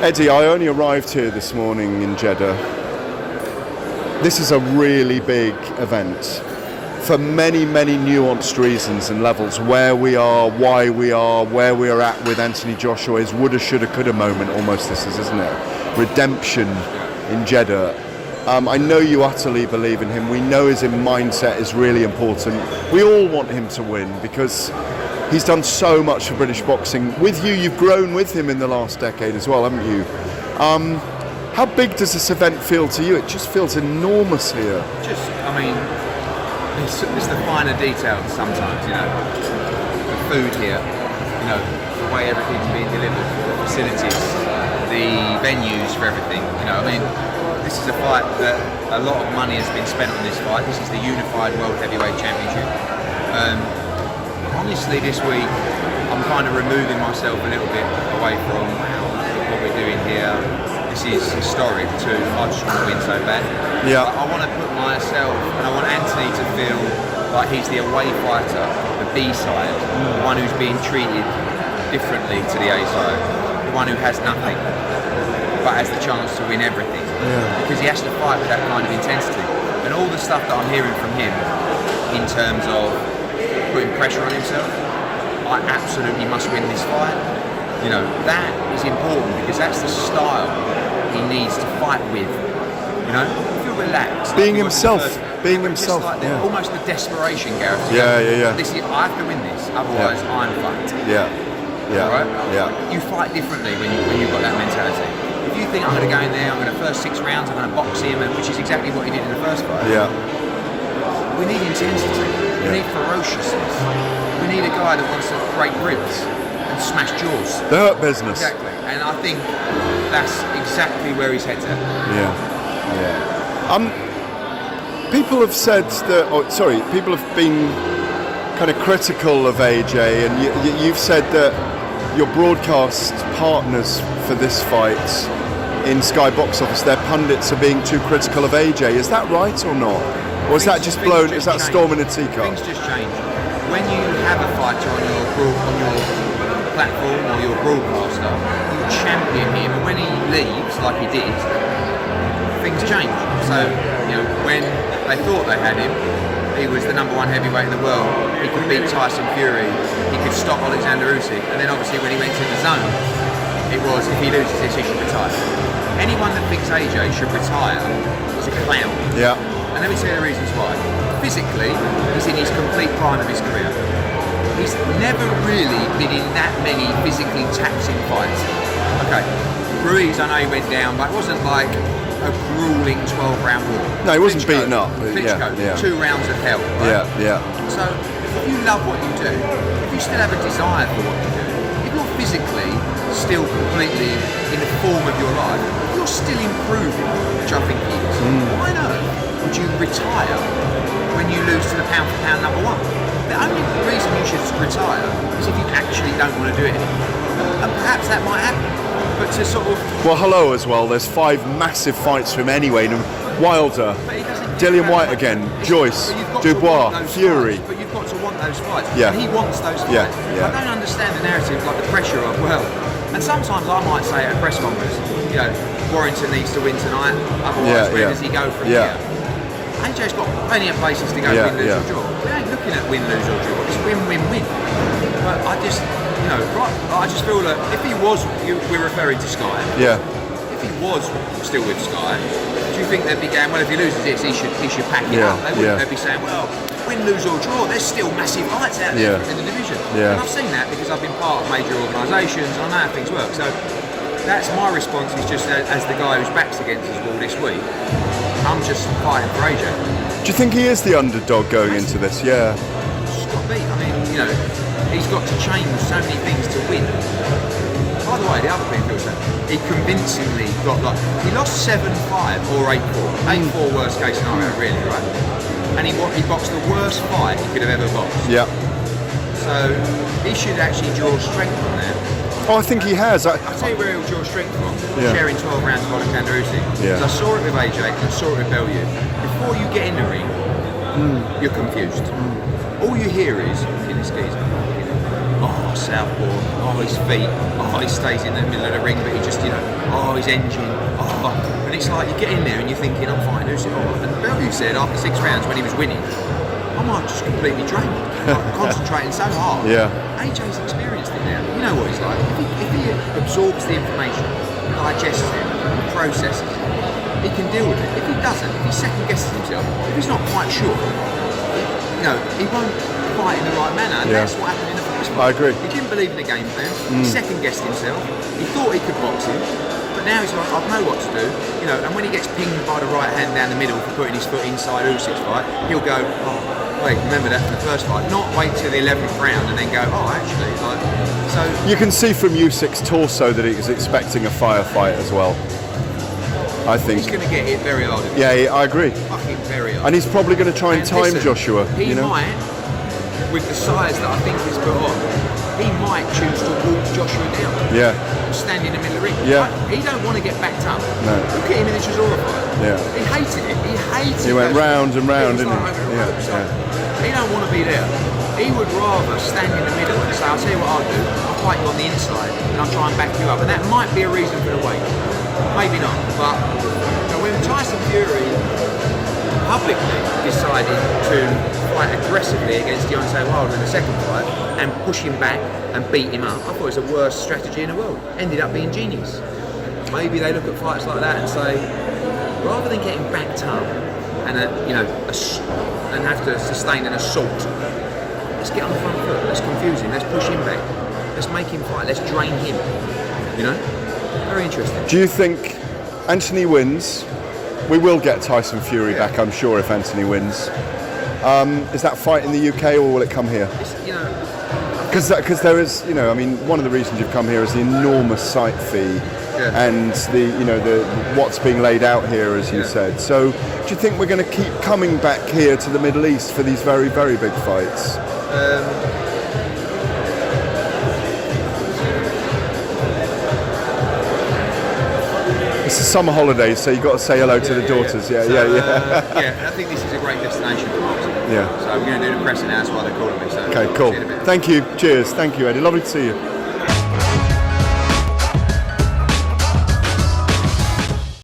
Eddie, I only arrived here this morning in Jeddah. This is a really big event for many, many nuanced reasons and levels. Where we are, why we are, where we are at with Anthony Joshua is woulda, shoulda, coulda moment almost this is, isn't it? Redemption in Jeddah. I know you utterly believe in him. We know his mindset is really important. We all want him to win because he's done so much for British boxing. With you, you've grown with him in the last decade as well, haven't you? How big does this event feel to you? It just feels enormous here. It's the finer details sometimes, the food here, the way everything's being delivered, the facilities, the venues for everything, this is a fight that a lot of money has been spent on this fight. This is the unified World Heavyweight Championship. Honestly, this week, I'm kind of removing myself a little bit away from what we're doing here. This is historic too. I just want to win so bad. Yeah. I want to put myself, and I want Anthony to feel like he's the away fighter, the B side, the one who's being treated differently to the A side, the one who has nothing, but has the chance to win everything. Yeah. Because he has to fight with that kind of intensity. And all the stuff that I'm hearing from him in terms of putting pressure on himself, I absolutely must win this fight. That is important because that's the style he needs to fight with. Feel relaxed. Being himself. Being himself. Like yeah. Almost the desperation, Gareth. Yeah. This is, I have to win this, otherwise I'm fucked. Yeah. Right? Yeah. You fight differently when you've got that mentality. If you think I'm going to go in there, I'm going to first 6 rounds, I'm going to box him, which is exactly what he did in the first fight. Yeah. We need intensity. We need ferociousness. We need a guy that wants to break ribs and smash jaws. The hurt business. Exactly. And I think that's exactly where his head's at. Yeah. People have said that. People have been kind of critical of AJ, and you've said that your broadcast partners for this fight in Sky Box Office, their pundits are being too critical of AJ. Is that right or not? Or is that just blown? Is that storm in a teacup? Things just change. When you have a fighter on your platform or your broadcaster, you champion him, and when he leaves, like he did, things change. So, when they thought they had him, he was the #1 heavyweight in the world. He could beat Tyson Fury. He could stop Alexander Usyk. And then obviously when he went to the zone, it was if he loses this, he should retire. Anyone that thinks AJ should retire is a clown. Yeah. And let me tell you the reasons why. Physically, he's in his complete prime of his career. He's never really been in that many physically taxing fights. Okay, Ruiz, I know he went down, but it wasn't like a grueling 12-round war. No, he wasn't beaten up. Klitschko, 2 rounds of hell. Right? Yeah. So, if you love what you do, if you still have a desire for what you do, if you're physically still completely in the form of your life, if you're still improving, which I think he is, why not would you retire when you lose to the pound-for-pound #1? The only reason you should retire is if you actually don't want to do it anymore. And perhaps that might happen. But to sort of... Well, hello as well. There's 5 massive fights for him anyway. Wilder, Dillian White again, Joyce, Dubois, Fury. But you've got to want those fights. Yeah. And he wants those fights. Yeah. I don't understand the narrative, like the pressure of, and sometimes I might say at a press conference, Warrington needs to win tonight, otherwise where does he go from here? AJ's got plenty of places to go win, lose or draw. We ain't looking at win, lose or draw, it's win, win, win. But I just, I just feel that if he was, we're referring to Sky. Yeah. If he was still with Sky, do you think they'd be going, well, if he loses this, he should pack it up? They wouldn't. They'd be saying, well, win, lose or draw, there's still massive fights out there in the division. Yeah. And I've seen that because I've been part of major organisations and I know how things work. So that's my response, is just as the guy whose back's against his wall this week, I'm just fighting for AJ. Do you think he is the underdog going into this? Yeah. It's got to be. I mean, he's got to change so many things to win. By the way, the other thing feels that he convincingly got he lost 7-5 or 8-4. 8-4 worst case scenario, really, right? And he boxed the worst fight he could have ever boxed. Yeah. So he should actually draw strength from that. Oh, I think he has. I'll tell you where he'll draw strength from. Sharing 12 rounds with Alexander Usyk. Because I saw it with AJ and I saw it with Bellew. Before you get in the ring, you're confused. All you hear is, southpaw, oh his feet, oh he stays in the middle of the ring, but he just, oh his engine, oh, and it's like you get in there and you're thinking, I'm fighting Usyk. And Davies said after 6 rounds when he was winning, I might just completely drained, like, concentrating so hard. Yeah. AJ's experienced it now. You know what he's like. If he absorbs the information, digests it, and processes it, he can deal with it. If he doesn't, if he second guesses himself, if he's not quite sure, he won't fight in the right manner. And that's what happened in the first fight. I agree. He didn't believe in the game plan. He second guessed himself. He thought he could box him. But now he's like, I know what to do, and when he gets pinged by the right hand down the middle for putting his foot inside Usyk's fight, he'll go, oh, wait, remember that from the first fight. Not wait till the 11th round and then go, oh, actually, so... You can see from Usyk's torso that he was expecting a firefight as well. I think. He's going to get hit very hard. Yeah, I agree. Fucking very hard. And he's probably going to try and time listen, Joshua. He might, with the size that I think he's put on, he might choose to walk Joshua down. Yeah. Stand in the middle of the ring. Yeah. He don't want to get backed up. No. Look at him in the Chisora fight. Yeah. He hated it. He went round and round, didn't like he? Yeah. He don't want to be there. He would rather stand in the middle and say, I'll tell you what I'll do. I'll fight you on the inside and I'll try and back you up. And that might be a reason for the weight. Maybe not. But when Tyson Fury publicly decided to fight aggressively against Deontay Wilder in the second fight and push him back and beat him up, I thought it was the worst strategy in the world. Ended up being genius. Maybe they look at fights like that and say, rather than getting backed up and and have to sustain an assault, let's get on the front foot, let's confuse him, let's push him back, let's make him fight, let's drain him. Very interesting. Do you think Anthony wins? We will get Tyson Fury back, I'm sure, if Anthony wins. Is that fight in the UK or will it come here? Because there is, one of the reasons you've come here is the enormous site fee and the what's being laid out here, as you said. So, do you think we're going to keep coming back here to the Middle East for these very, very big fights? It's the summer holidays, so you've got to say hello to the daughters. Yeah, I think this is a great destination for boxing. Yeah. So we're going to do the press now, that's why they're calling me. So okay, cool. Thank you. Cheers. Thank you, Eddie. Lovely to see you.